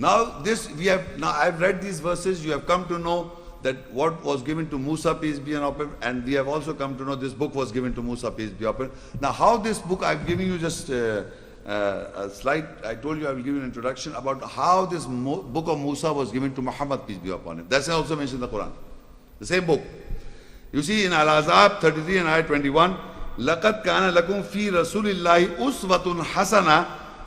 Now I've read these verses, you have come to know that what was given to Moosa, peace be upon him, and we have also come to know this book was given to Moosa, peace be upon him. Now how this book, I'm giving you just a slide, I told you I will give you an introduction about how this book of Moosa was given to Muhammad, peace be upon him. That's also mentioned in the Quran. The same book. You see in Al-Ahzab 33 and ayat 21, لَقَدْ كَانَ لَكُمْ فِي رَسُولِ اللَّهِ أُسْوَةٌ حَسَنَةٌ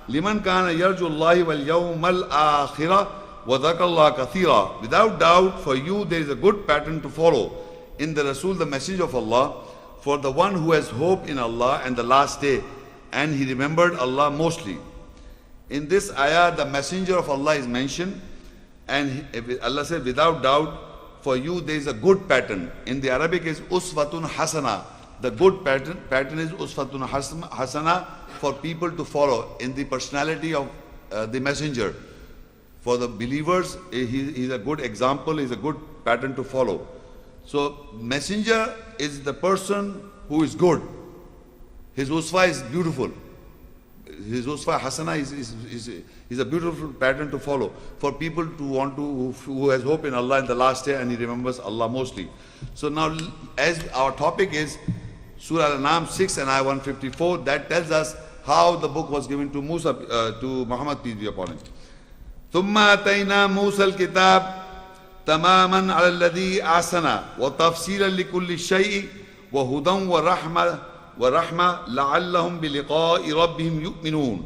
لِمَنْ كَانَ يَرْجُو اللَّهِ وَالْيَوْمَ الْآخِرَةَ وَذَكَرَ اللَّهَ كَثِيرًا. Without doubt, for you there is a good pattern to follow in the Rasul, the message of Allah, for the one who has hope in Allah and the last day, and he remembered Allah mostly. In this ayah, the messenger of Allah is mentioned, and Allah said, without doubt, for you there is a good pattern. In the Arabic is uswatun hasana. The good pattern is uswatun hasana for people to follow in the personality of the messenger. For the believers, he is a good example, he is a good pattern to follow. So messenger is the person who is good. His uswa is beautiful. His uswa hasana is a beautiful pattern to follow for people to want to who has hope in Allah in the last day and he remembers Allah mostly. So now, as our topic is Surah Al-Anam 6 and ayah 154, that tells us how the book was given to Moosa, to Muhammad, peace be upon him. ثم آتينا موسى الكتاب تماما على الذي أحسن وتفصيلا لكل شيء وهدى ورحمة لعلهم بلقاء ربهم يؤمنون.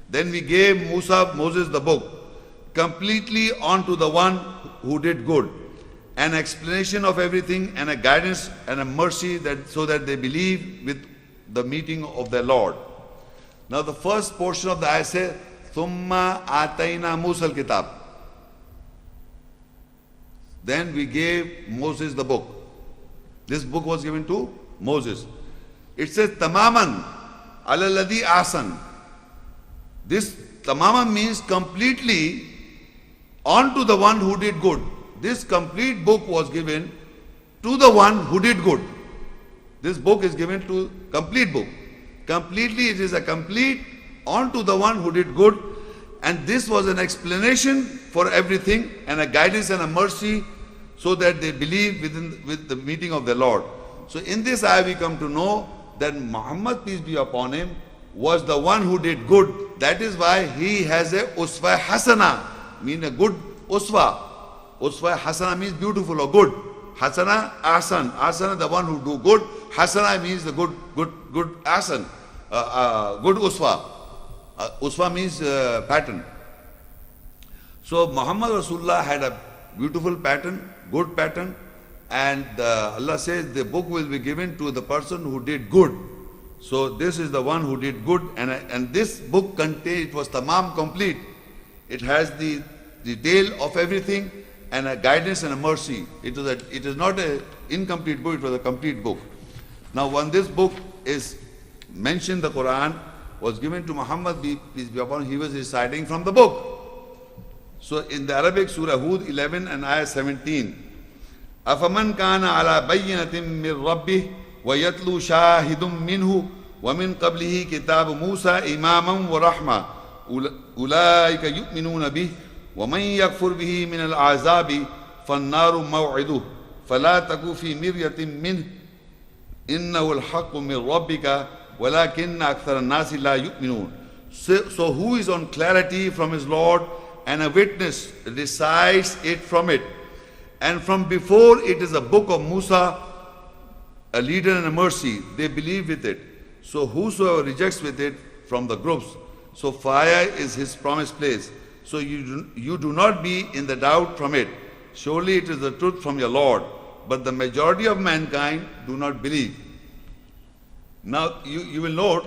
Then we gave Moses the book completely onto the one who did good, an explanation of everything and a guidance and a mercy so that they believe with the meeting of their Lord. Now the first portion of the ayah says, ثُمَّ آتَيْنَا مُوسَى الْكِتَابِ. Then we gave Moses the book. This book was given to Moses. It says tamaman ala alladhi ahsan. This tamaman means completely onto the one who did good. This complete book was given to the one who did good. This book is given to complete book. Completely, it is a complete onto the one who did good, and this was an explanation for everything and a guidance and a mercy so that they believe with the meeting of the Lord. So in this ayah we come to know that Muhammad, peace be upon him, was the one who did good. That is why he has a uswa hasana, mean a good uswa. Uswa hasana means beautiful or good. Hasana, ahsan. Ahsan, the one who do good. Hasana means the good ahsan, good uswa. Uswa means pattern. So Muhammad Rasulullah had a beautiful pattern, good pattern, and Allah says the book will be given to the person who did good. So this is the one who did good, and this book contained, it was tamam, complete. It has the detail of everything and a guidance and a mercy. It is not an incomplete book, it was a complete book. Now when this book is mentioned, the Quran was given to Muhammad, peace be upon him, he was reciting from the book. So in the Arabic, Surah Hud 11 and ayah 17, أَفَمَنْ كَانَ عَلَى بَيِّنَةٍ مِّن رَبِّهِ وَيَتْلُو شَاهِدٌ مِّنْهُ وَمِنْ قَبْلِهِ كِتَابُ مُوسَى إِمَامًا وَرَحْمَةً أُولَٰئِكَ يُؤْمِنُونَ بِهِ وَمَنْ يَكْفُرْ بِهِ مِنَ الْأَحْزَابِ فَالنَّارُ مَوْعِدُهُ فَلَا تَكُ فِي مِرْيَةٍ مِّنْهُ إِنَّهُ الْحَقُّ مِنْ رَبِّكَ وَلَكِنَّ أَكْثَرَ النَّاسِ لَا يُؤْمِنُونَ. So who is on clarity from his Lord and a witness recites it from it. And from before it is a book of Moosa, a leader and a mercy. They believe with it. So whosoever rejects with it from the groups, so fire is his promised place. So you do not be in the doubt from it. Surely it is the truth from your Lord. But the majority of mankind do not believe. Now you will note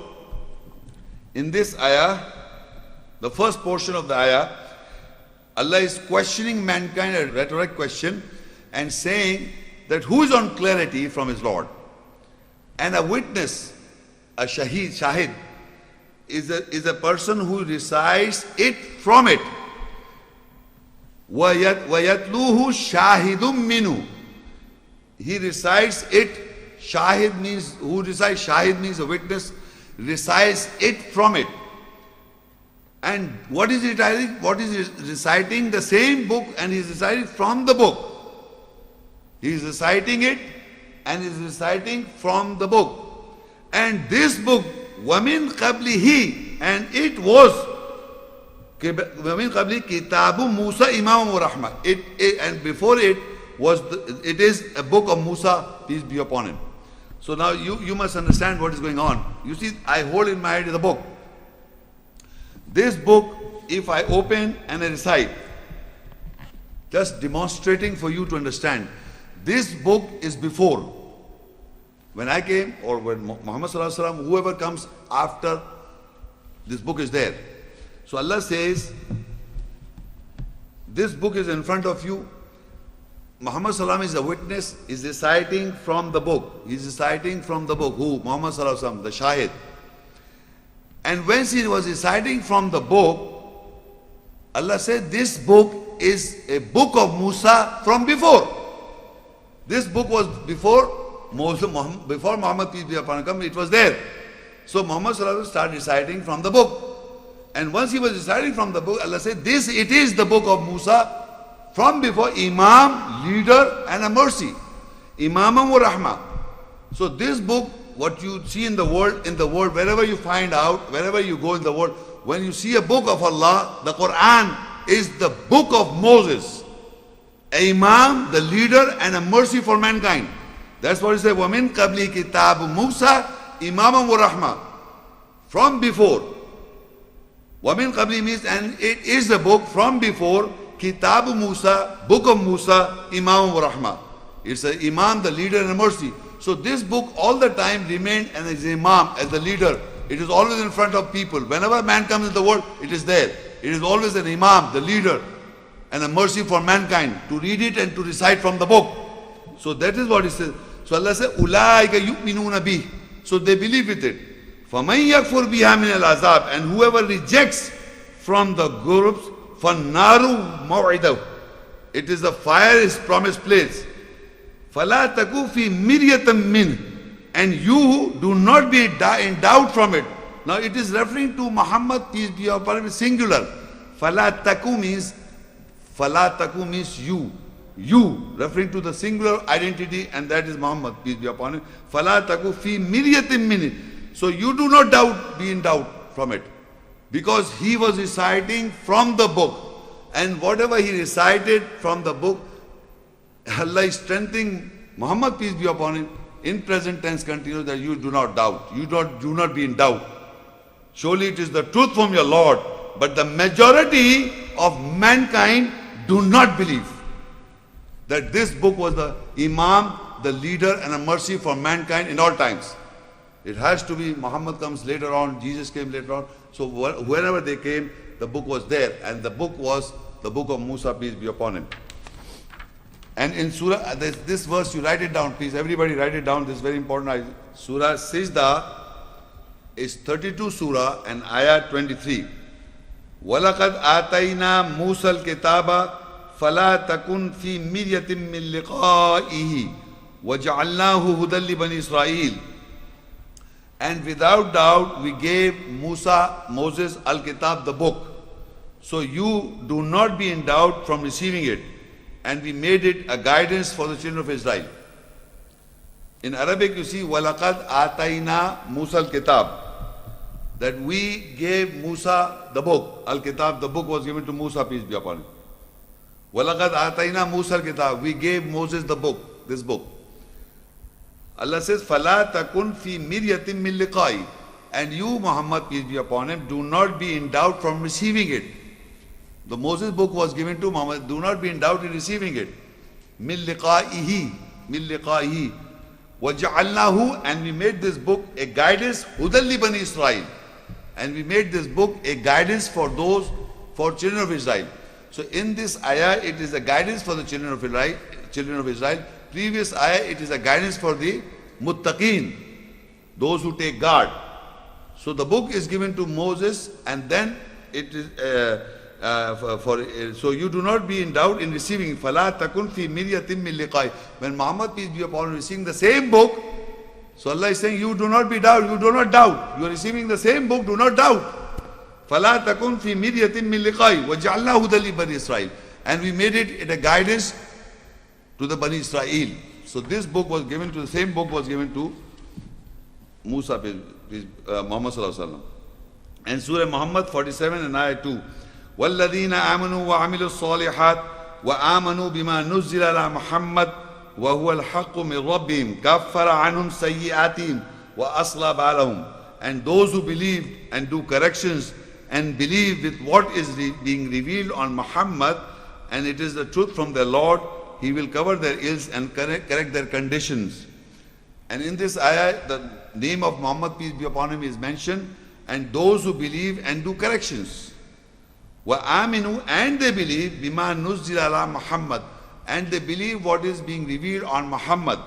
in this ayah, the first portion of the ayah, Allah is questioning mankind, a rhetoric question, and saying that who is on clarity from his Lord? And a witness, a shahid, is a person who recites it from it. وَيَتْلُوهُ شَاهِدٌ مِّنْهُ. He recites it. Shahid means, who recites, shahid means a witness, recites it from it. And what is he reciting? What is he reciting? The same book, and he is reciting from the book. He is reciting it and is reciting from the book. And this book, وَمِن قَبْلِهِ, and it was وَمِن قَبْلِهِ كِتَابُ مُوسَى إِمَامٌ وَرَحْمَةٌ. And before it was, it is a book of Musa, peace be upon him. So now you must understand what is going on. You see, I hold in my hand the book. This book, if I open and I recite, just demonstrating for you to understand, this book is before. When I came, or when Muhammad sallallahu alaihi wasallam, whoever comes after, this book is there. So Allah says, this book is in front of you. Muhammad sallallahu alaihi wasallam is a witness, is reciting from the book. He is reciting from the book. Who? Muhammad sallallahu alaihi wasallam, the Shahid. And when he was reciting from the book, Allah said, this book is a book of Musa from before. This book was before Moosa, before Muhammad, peace be upon him, it was there. So Muhammad sallallahu alaihi wasallam started reciting from the book. And once he was reciting from the book, Allah said, it is the book of Musa from before, Imam, leader, and a mercy. Imamam wa rahmah. So this book, what you see in the world, wherever you find out, wherever you go in the world, when you see a book of Allah, the Quran is the book of Moses. A Imam, the leader, and a mercy for mankind. That's what it says, وَمِن قَبْلِ كِتَابُ مُوسَى إِمَامًا وَرَحْمَةً. From before. وَمِن قَبْلِ means, and it is the book from before, Kitab Musa, book of Musa, Imam wa Rahmah. It's an Imam, the leader, and a mercy. So this book all the time remained as Imam, as the leader. It is always in front of people. Whenever man comes in the world, it is there. It is always an Imam, the leader, and a mercy for mankind, to read it and to recite from the book. So that is what it says. So Allah says, أُولَٰئِكَ يُؤْمِنُونَ بِهِ. So they believe with it. فَمَنْ يَكْفُرْ بِهَا مِنَ الْعَذَابِ. And whoever rejects from the groups, فَالنَّارُ مَوْعِدَهُ. It is the fire, his promised place. فَلَا تَكُوا فِي مِرْيَةٍ مِّنْهُ. And you do not be in doubt from it. Now it is referring to Muhammad, peace be upon him, singular. فَلَا تَكُوا means you. You, referring to the singular identity, and that is Muhammad, peace be upon him. فَلَا تَكُوا فِي مِرْيَةٍ مِّنْهُ. So you do not be in doubt from it. Because he was reciting from the book. And whatever he recited from the book, Allah is strengthening Muhammad, peace be upon him, in present tense continues, that you do not doubt. You do not be in doubt. Surely it is the truth from your Lord. But the majority of mankind do not believe that this book was the Imam, the leader, and a mercy for mankind in all times. It has to be, Muhammad comes later on, Jesus came later on. So whenever they came, the book was there. And the book was the book of Musa, peace be upon him. And in Surah, this verse, you write it down, please. Everybody write it down. This is very important. Surah Sajda is 32 Surah and Ayah 23. وَلَقَدْ آتَيْنَا مُوسَى الْكِتَابَ فَلَا تَكُنْ فِي مِرْيَةٍ مِّن لِقَائِهِ وَجَعَلْنَاهُ هُدًى لِبَنِي إِسْرَائِيلَ. And without doubt, we gave Moses, Al-Kitab, the book. So you do not be in doubt from receiving it. And we made it a guidance for the children of Israel. In Arabic, you see, وَلَقَدْ آتَيْنَا مُوسَى الْكِتَابِ. That we gave Musa the book. Al-Kitab, the book was given to Musa, peace be upon him. وَلَقَدْ آتَيْنَا مُوسَى الْكِتَابِ. We gave Moses the book, this book. Allah says, فَلَا تَكُنْ فِي مِرْيَةٍ مِّن لِقَائِهِ. And you, Muhammad, peace be upon him, do not be in doubt from receiving it. The Moses book was given to Muhammad. Do not be in doubt in receiving it. مِن لِقَائِهِ. مِن لِقَائِهِ. وَجَعَلْنَاهُ. And we made this book a guidance, هُدًى لِبَنِي إِسْرَائِيلَ. And we made this book a guidance for children of Israel. So in this ayah, it is a guidance for the children of Israel. Previous ayah, it is a guidance for the muttaqeen, those who take guard. So the book is given to Moses, and then it is so you do not be in doubt in receiving. فَلَا تَكُنْ فِي مِرْيَةٍ مِّن لِقَائِهِ. When Muhammad, peace be upon him, receiving the same book, so Allah is saying, you do not be doubt, you do not doubt. You are receiving the same book, do not doubt. فَلَا تَكُنْ فِي مِرْيَةٍ مِّن لِقَائِهِ وَجَعَلْنَاهُ هُدًى لِبَنِي إِسْرَائِيلَ. And we made it a guidance to the Bani Israel. So this book was given to, the same book was given to Moosa, Muhammad sallallahu alaihi wasallam. And Surah Muhammad 47 and ayah 2. وَالَّذِينَ آمَنُوا وَعَمِلُوا الصَّالِحَاتِ وَآمَنُوا بِمَا نُزِّلَ عَلَى مُحَمَّدٍ وَهُوَ الْحَقُّ مِنْ رَبِّهِمْ كَفَّرَ عَنْهُمْ سَيِّئَاتِهِمْ وَأَصْلَحَ بَالَهُمْ. And those who believe and do corrections and believe with what is being revealed on Muhammad, and it is the truth from their Lord, He will cover their ills and correct their conditions. And in this ayah, the name of Muhammad, peace be upon him, is mentioned, and those who believe and do corrections. وَآمِنُوا, and they believe, بِمَا نُزِّلَ عَلَى Muhammad, and they believe what is being revealed on Muhammad.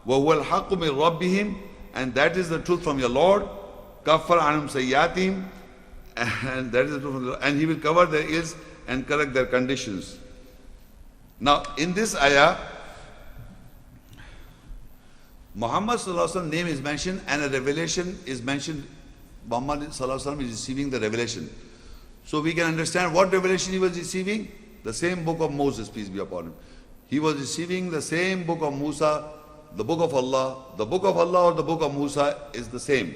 وَهُوَ الْحَقُّ مِنْ رَبِّهِمْ, and that is the truth from your Lord. كَفَّرَ عَنْهُمْ سَيِّئَاتِهِمْ, and that is the truth from the Lord, and He will cover their ills and correct their conditions. Now, in this ayah, Muhammad sallallahu alaihi wasallam name is mentioned and a revelation is mentioned. Muhammad sallallahu alaihi wasallam is receiving the revelation. So we can understand what revelation he was receiving. The same book of Moses, peace be upon him. He was receiving the same book of Moosa, the book of Allah. The book of Allah or the book of Moosa is the same.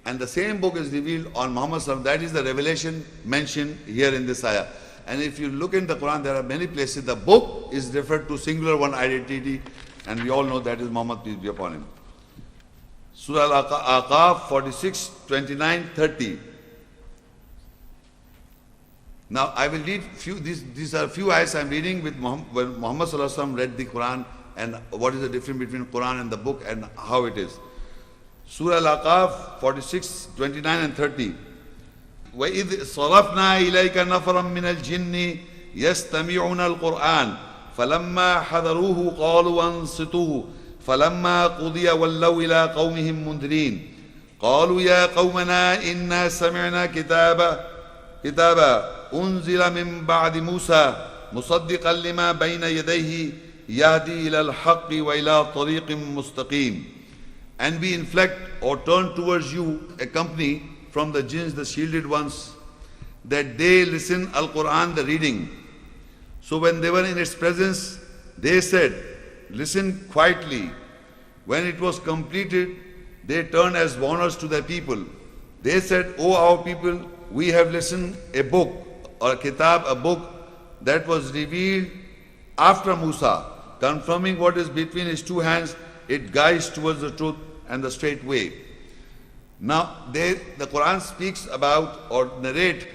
And the same book is revealed on Muhammad sallallahu alaihi wasallam. That is the revelation mentioned here in this ayah. And if you look in the Quran, there are many places the book is referred to singular one identity, and we all know that is Muhammad, peace be upon him. Surah Al-Ahqaf 46, 29, 30. Now I will read few, these are few ayahs I am reading with Muhammad, when Muhammad sallallahu alaihi wasallam read the Quran, and what is the difference between Quran and the book and how it is. Surah Al-Ahqaf 46, 29 and 30. وَإِذْ صَرَفْنَا إِلَيْكَ نَفَرًا مِنَ الْجِنِّ يَسْتَمِعُونَ الْقُرْآنَ فَلَمَّا حَضَرُوهُ قَالُوا أَنصِتُوا فَلَمَّا قُضِيَ وَلَّوْا إِلَىٰ قَوْمِهِمْ مُنذِرِينَ قَالُوا يَا قَوْمَنَا إِنَّا سَمِعْنَا كِتَابًا أُنزِلَ مِن بَعْدِ مُوسَى مُصَدِّقًا لِمَا بَيْنَ يَدَيْهِ يَهْدِي إِلَى الْحَقِّ وَإِلَىٰ طَرِيقٍ مُسْتَقِيمٍ. And we inflict or turn towards you a company from the jinns, the shielded ones, that they listen Al-Quran, the reading. So when they were in its presence, they said, listen quietly. When it was completed, they turned as warners to their people. They said, O our people, we have listened a book, or a kitab, a book that was revealed after Moosa, confirming what is between his two hands. It guides towards the truth and the straight way. Now, the Quran speaks about or narrate,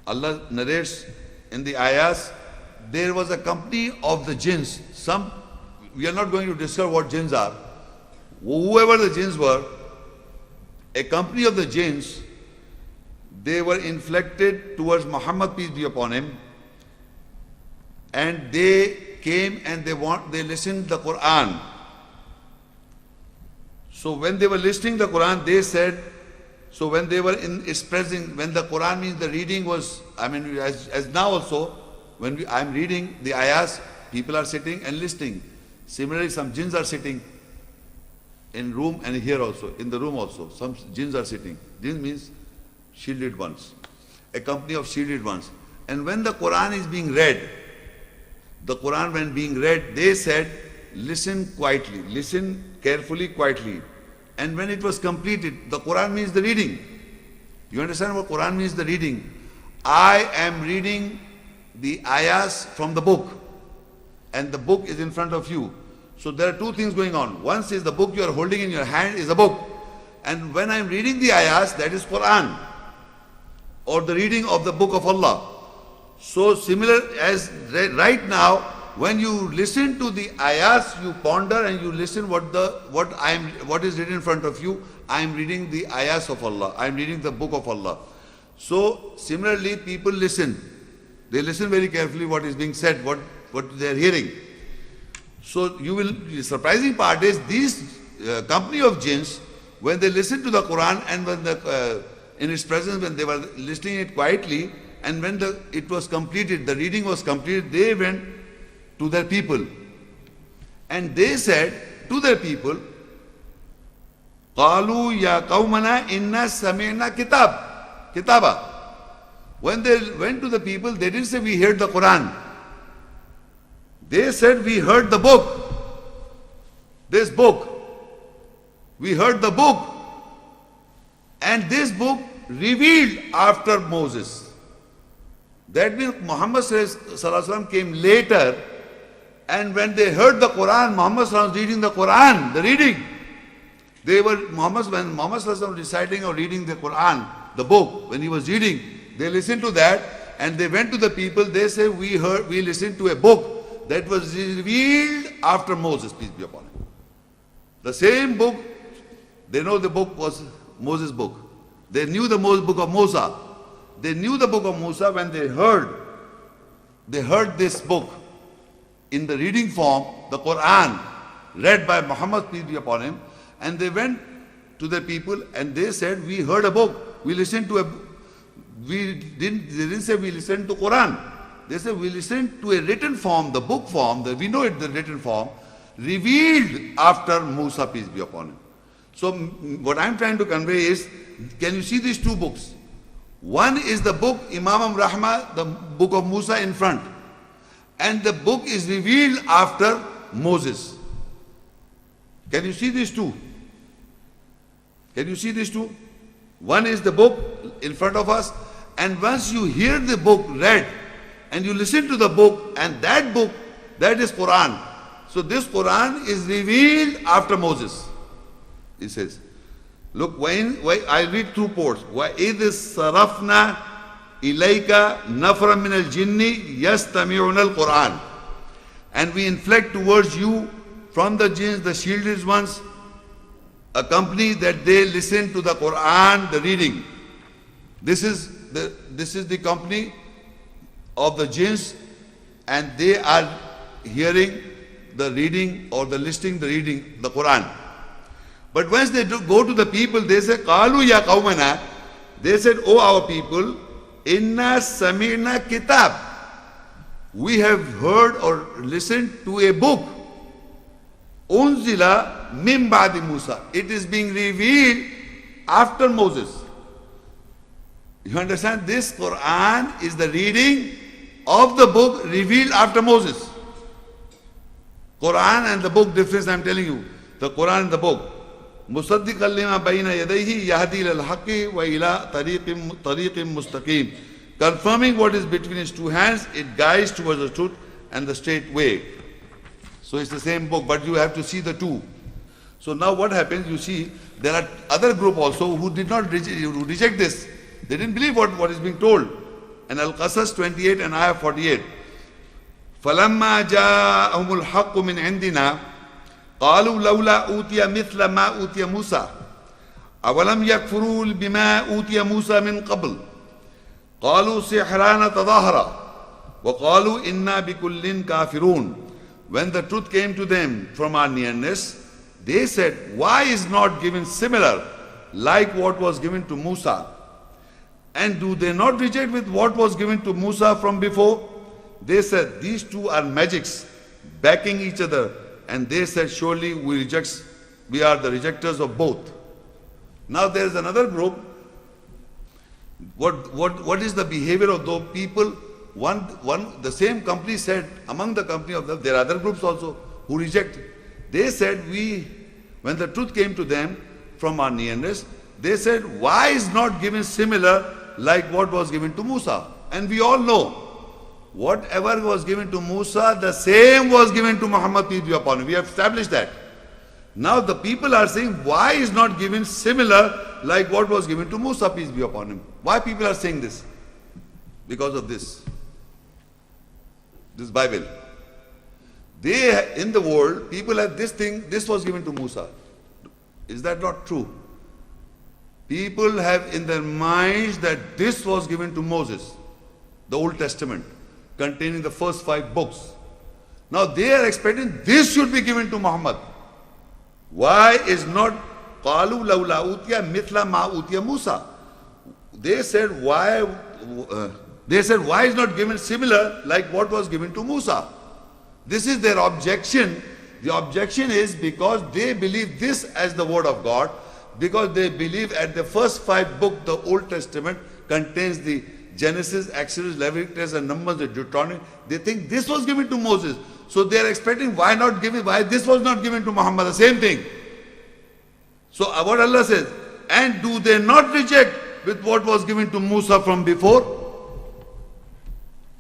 Allah narrates in the ayahs, there was a company of the jinns. We are not going to discuss what jinns are. Whoever the jinns were, a company of the jinns, they were inflected towards Muhammad, peace be upon him, and they came and they listened the Quran. So when they were listening the Quran, they said, so when they were in its presence, when the Quran means the reading was, I mean, as now also, when I'm reading the ayahs, people are sitting and listening. Similarly, some jinns are sitting in room and here also, in the room also. Some jinns are sitting. Jinn means shielded ones, a company of shielded ones. And when the Quran is being read, the Quran when being read, they said, listen quietly, listen carefully, quietly. And when it was completed, the Quran means the reading. You understand what Quran means, the reading? I am reading the ayahs from the book, and the book is in front of you. So there are two things going on. One is the book you are holding in your hand is a book. And when I am reading the ayahs, that is Quran, or the reading of the book of Allah. So similar as right now, when you listen to the ayahs, you ponder and you listen what is written in front of you. I am reading the ayahs of Allah. I am reading the book of Allah. So similarly, people listen. They listen very carefully what is being said, what they are hearing. So the surprising part is these company of jinns, when they listen to the Quran and when in its presence, when they were listening it quietly, and when it was completed, the reading was completed, they went to their people. And they said to their people, قَالُوا يَا قَوْمَنَا إِنَّا سَمِعْنَا كِتَابًا. kitaba. When they went to the people, they didn't say we heard the Quran. They said we heard the book. This book. We heard the book. And this book revealed after Moses. That means Muhammad came later, and when they heard the Quran, Muhammad was reading the Quran, the reading. When Muhammad was reciting or reading the Quran, the book, when he was reading, they listened to that and they went to the people. They say, we listened to a book that was revealed after Moses, peace be upon him. The same book, they know the book was Moses' book. They knew the book of Moosa. They knew the book of Moosa when they heard this book in the reading form, the Quran, read by Muhammad, peace be upon him, and they went to the people and they said, we heard a book. We listened to they didn't say we listened to Quran. They said we listened to a written form, the book form, we know it, the written form, revealed after Moosa, peace be upon him. So what I'm trying to convey is, can you see these two books? One is the book Imam Rahma, the book of Moosa in front. And the book is revealed after Moses. Can you see these two? Can you see these two? One is the book in front of us, and once you hear the book read, and you listen to the book, and that book, that is Quran. So this Quran is revealed after Moses. He says, look, I'll read through ports. وَإِذْ صَرَفْنَا إِلَيْكَ نَفْرًا مِنَ الْجِنِّ يَسْتَمِعُونَ الْقُرْآنِ. And we inflict towards you from the jinns, the shielded ones, a company that they listen to the Quran, the reading. This is the company of the jinns, and they are hearing the reading or the listening, the reading, the Quran. But once they go to the people, they say, "Qalu ya qawmana," they said, "O our people, inna sami'na kitab." We have heard or listened to a book. Unzila min ba'di Musa. It is being revealed after Moses. You understand? This Quran is the reading of the book revealed after Moses. Quran and the book difference I'm telling you. The Quran and the book. مُصَدِّقًا لِمَا بَيْنَ يَدَيْهِ يَهْدِي إِلَى الْحَقِّ وَإِلَى طَرِيقٍ مُسْتَقِيمٍ. Confirming what is between his two hands, it guides towards the truth and the straight way. So it's the same book, but you have to see the two. So now what happens, you see, there are other group also who did not reject this. They didn't believe what is being told. And Al-Qasas 28 and ayah 48. فَلَمَّا جَاءَهُمُ الْحَقُّ مِنْ عِنْدِنَا قَالُوا لَوْلَا أُوتِيَ مِثْلَ مَا أُوتِيَ مُوسَى أَوَلَمْ يَكْفُرُوا بِمَا أُوتِيَ مُوسَى مِنْ قَبْلِ قَالُوا سِحْرَانَ تَظَاهَرَا وَقَالُوا إِنَّا بِكُلٍّ كَافِرُونَ. When the truth came to them from our nearness, they said, why is not given similar like what was given to Moosa? And do they not reject with what was given to Moosa from before? They said, these two are magics, backing each other. And they said, surely we are the rejectors of both. Now there is another group. What is the behavior of those people? The same company said, among the company of them, there are other groups also who reject. They said, when the truth came to them from our nearness, they said, why is not given similar like what was given to Moosa? And we all know, whatever was given to Moosa, the same was given to Muhammad, peace be upon him. We have established that. Now the people are saying, why is not given similar like what was given to Moosa, peace be upon him? Why people are saying this? Because of this Bible. In the world, people have this thing, this was given to Moosa. Is that not true? People have in their minds that this was given to Moses, the Old Testament, containing the first 5 books. Now they are expecting this should be given to Muhammad. Why is not قَالُوا لَوْلَا أُوتِيَ مِثْلَ مَا أُوتِيَ مُوسَى? They said, why is not given similar like what was given to Moosa? This is their objection. The objection is because they believe this as the word of God, because they believe at the first 5 books, the Old Testament, contains the Genesis, Exodus, Leviticus, and Numbers, and Deuteronomy. They think this was given to Moses. So they are expecting, why this was not given to Muhammad? The same thing. So what Allah says, and do they not reject with what was given to Moosa from before?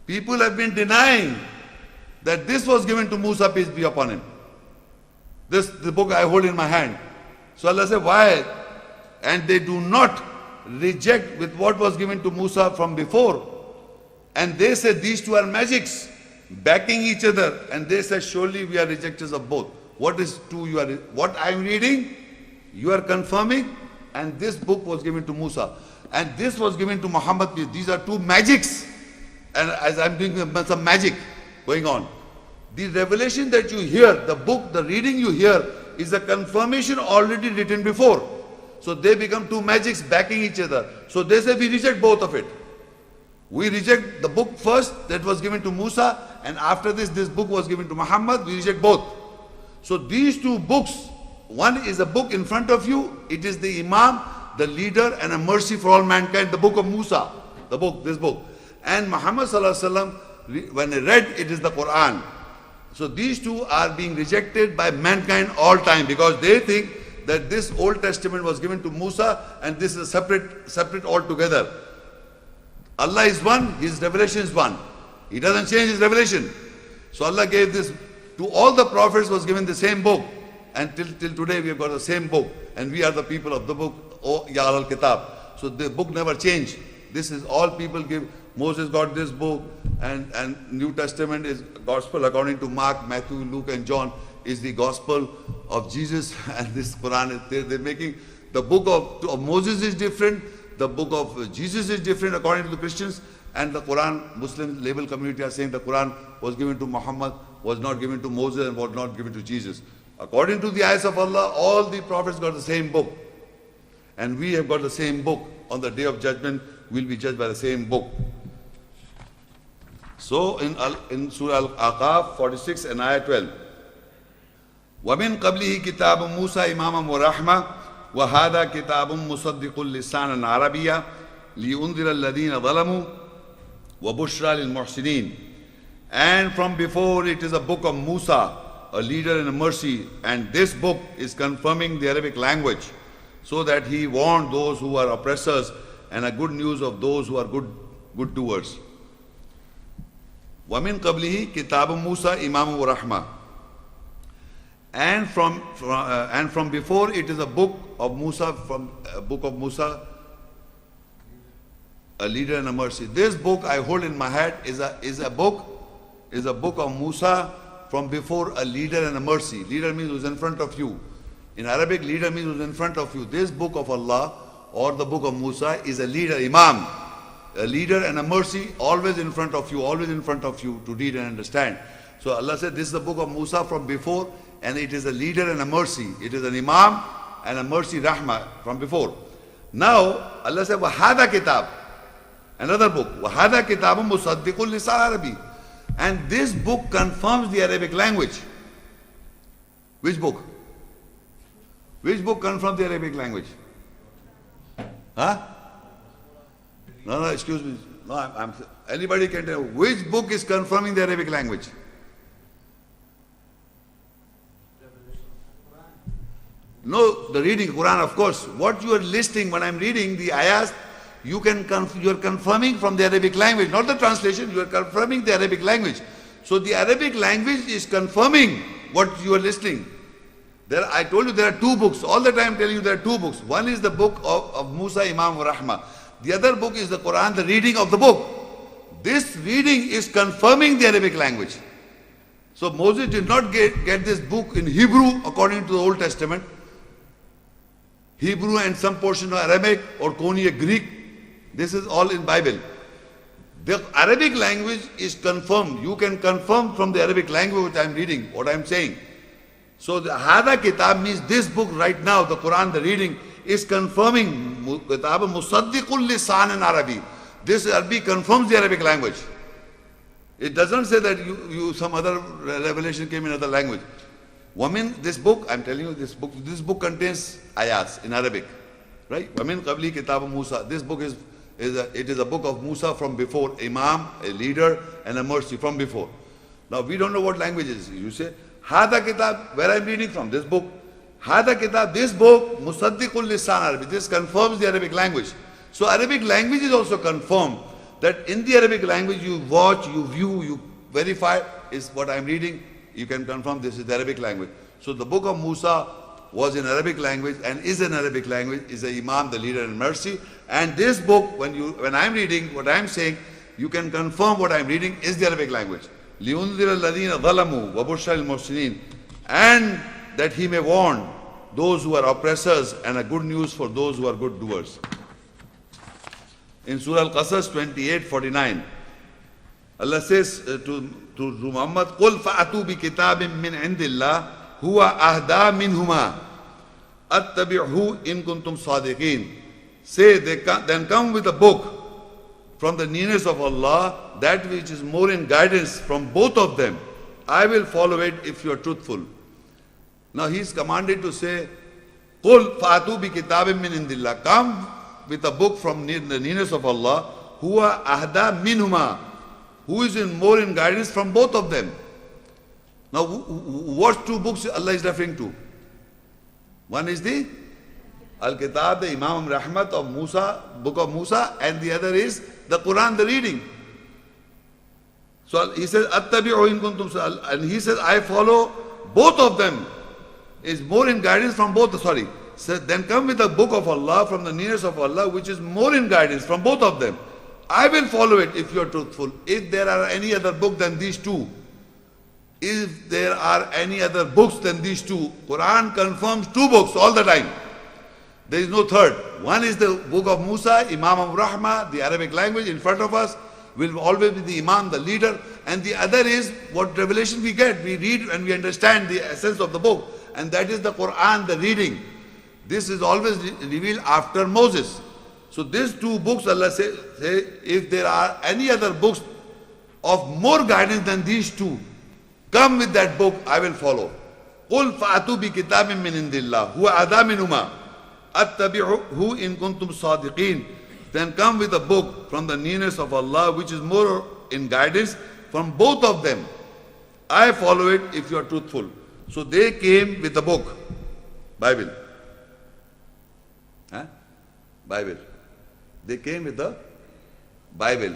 People have been denying that this was given to Moosa, peace be upon him. The book I hold in my hand. So Allah said, why? And they do not reject with what was given to Moosa from before. And they said these two are magics, backing each other. And they said, surely we are rejectors of both. What is two? What I am reading, you are confirming, and this book was given to Moosa. And this was given to Muhammad. These are two magics. And as I'm doing some magic going on. The revelation that you hear, the book, the reading you hear, is a confirmation already written before. So they become two magics backing each other. So they say we reject both of it. We reject the book first that was given to Moosa, and after this book was given to Muhammad. We reject both. So these two books, one is a book in front of you. It is the Imam, the leader, and a mercy for all mankind. The book of Moosa, this book. And Muhammad sallallahu alaihi wasallam, when he read, it is the Quran. So these two are being rejected by mankind all time, because they think that this Old Testament was given to Moosa and this is separate altogether. Allah is one, His revelation is one. He doesn't change His revelation. So Allah gave this to all the prophets, was given the same book, and till today we have got the same book, and we are the people of the book. Oh, Ya Al-Kitab. So the book never changed. This is all people give. Moses got this book, and New Testament is gospel according to Mark, Matthew, Luke, and John is the gospel of Jesus, and this Quran is they're making the book of Moses is different, the book of Jesus is different according to the Christians, and the Quran, Muslim label community are saying the Quran was given to Muhammad, was not given to Moses, and was not given to Jesus. According to the eyes of Allah, all the prophets got the same book, and we have got the same book. On the day of judgment, we'll be judged by the same book. So in Surah Al-Ahqaf 46 and Ayah 12, وَمِن قَبْلِهِ كِتَابٌ مُوسَى إِمَامًا وَرَحْمَةً وَهَذَا كِتَابٌ مُصَدِّقٌ لِسَانًا عَرَبِيًّا لِيُنذِرَ الَّذِينَ ظَلَمُوا وَبُشْرَى لِلْمُحْسِنِينَ. And from before it is a book of Moosa, a leader and a mercy, and this book is confirming the Arabic language, so that he warned those who are oppressors and a good news of those who are good doers. وَمِن قَبْلِهِ كِتَابٌ مُوسَى إِمَامٌ وَرَحْمَةٌ. And from before it is a book of Moosa, a leader and a mercy. This book I hold in my hand is a book of Moosa from before, a leader and a mercy. Leader means who's in front of you. In Arabic, leader means who's in front of you. This book of Allah or the book of Moosa is a leader, Imam. A leader and a mercy, always in front of you to read and understand. So Allah said this is the book of Moosa from before, and it is a leader and a mercy. It is an Imam and a mercy, Rahmah, from before. Now Allah said وَهَذَا kitab, another book, وَهَذَا كِتَابٌ مُصَدِّقٌ لِسَانٍ عَرَبِيٍّ. And this book confirms the Arabic language. Which book? Which book confirms the Arabic language? Huh? No, excuse me. No, anybody can tell. Which book is confirming the Arabic language? No, the reading Quran, of course. What you are listing when I'm reading the ayahs, you are confirming from the Arabic language, not the translation. You are confirming the Arabic language. So the Arabic language is confirming what you are listening. I told you there are two books. All the time I'm telling you there are two books. One is the book of Moosa, Imam wa Rahmah. The other book is the Quran, the reading of the book. This reading is confirming the Arabic language. So Moses did not get this book in Hebrew according to the Old Testament. Hebrew and some portion of Aramaic or Koine Greek. This is all in Bible. The Arabic language is confirmed. You can confirm from the Arabic language what I'm reading, what I'm saying. So the Hada Kitab means this book right now, the Quran, the reading, is confirming Kitab Musaddiqul Lisan in Arabi. This Arabic confirms the Arabic language. It doesn't say that some other revelation came in other language. Wamin, this book, I'm telling you, this book contains ayats in Arabic. Right? Wamin Qabli Kitab Moosa. This book is It is a book of Moosa from before, Imam, a leader, and a mercy from before. Now we don't know what language it is. You say, Hada Kitab, where I'm reading from, this book. Hada Kitab, this book, Musaddiqul Lisan Arabic. This confirms the Arabic language. So Arabic language is also confirmed that in the Arabic language you watch, you view, you verify is what I'm reading. You can confirm this is the Arabic language. So the book of Moosa was in Arabic language and is in Arabic language, is the Imam, the leader and mercy. And this book, when I'm reading, what I'm saying, you can confirm what I'm reading is the Arabic language. لِيُنذِرَ الَّذِينَ ظَلَمُوا وَبُشْرَ الْمُحْسِنِينَ. And that he may warn those who are oppressors and a good news for those who are good doers. In Surah Al-Qasas 28:49, Allah says to Muhammad, قُلْ فَأَتُوا بِكِتَابٍ مِّنْ عِنْدِ اللَّهِ هُوَ أَهْدَى مِنْهُمَا أَتَّبِعْهُ إِن كُنْتُمْ صَادِقِينَ. Say, then come with a book from the nearness of Allah, that which is more in guidance from both of them. I will follow it if you are truthful. Now he is commanded to say, قُلْ فَأَتُوا بِكِتَابٍ مِّنْ عِنْدِ اللَّهِ. Come with a book from the nearness of Allah, هُوَ أَهْدَى مِنْهُمَا, who is more in guidance from both of them. Now what two books Allah is referring to? One is the Al-Kitab, the Imam Rahmat of Moosa, book of Moosa, and the other is the Quran, the reading. So he says, أَتَّبِعُ إِن كُنْتُمْ, and he says, I follow both of them, is more in guidance from both. So then come with the book of Allah from the nearest of Allah, which is more in guidance from both of them. I will follow it if you are truthful. If there are any other book than these two, if there are any other books than these two, Quran confirms two books all the time. There is no third. One is the book of Moosa, Imam of Rahmah, the Arabic language in front of us, will always be the Imam, the leader. And the other is what revelation we get. We read and we understand the essence of the book. And that is the Quran, the reading. This is always revealed after Moses. So these two books, Allah say, if there are any other books of more guidance than these two, come with that book, I will follow. قُلْ فَأَتُوا بِكِتَابٍ مِّنْ عِنْدِ اللَّهِ هُوَ أَهْدَى مِنْهُمَا أَتَّبِعْهُ إِن كُنْتُمْ صَادِقِينَ. Then come with a book from the nearness of Allah, which is more in guidance from both of them. I follow it if you are truthful. So they came with the book, Bible. Bible. They came with the Bible.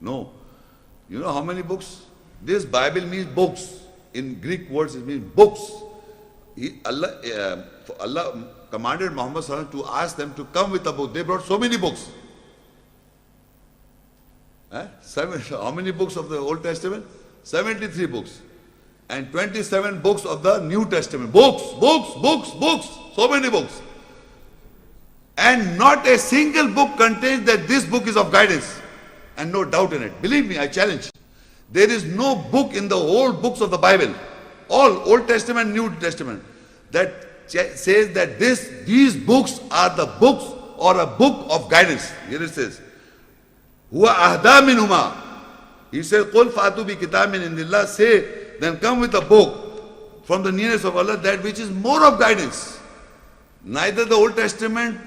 No. You know how many books? This Bible means books. In Greek words it means books. Allah commanded Muhammad to ask them to come with a book. They brought so many books. How many books of the Old Testament? 73 books. And 27 books of the New Testament. Books. So many books. And not a single book contains that this book is of guidance. And no doubt in it. Believe me, I challenge. There is no book in the whole books of the Bible, all Old Testament, New Testament, that says that these books are the books or a book of guidance. Here it says, Huwa ahda minhuma. He says, Qul fatu bi kitabin indillah. Say, then come with a book from the nearness of Allah, that which is more of guidance. Neither the Old Testament,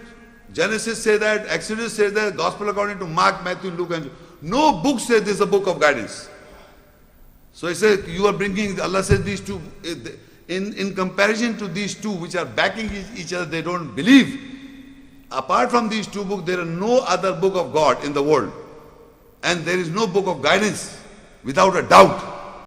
Genesis say that, Exodus says that, Gospel according to Mark, Matthew, Luke, and no book says this is a book of guidance. So he says, you are bringing, Allah says these two, in comparison to these two which are backing each other, they don't believe. Apart from these two books, there is no other book of God in the world. And there is no book of guidance without a doubt.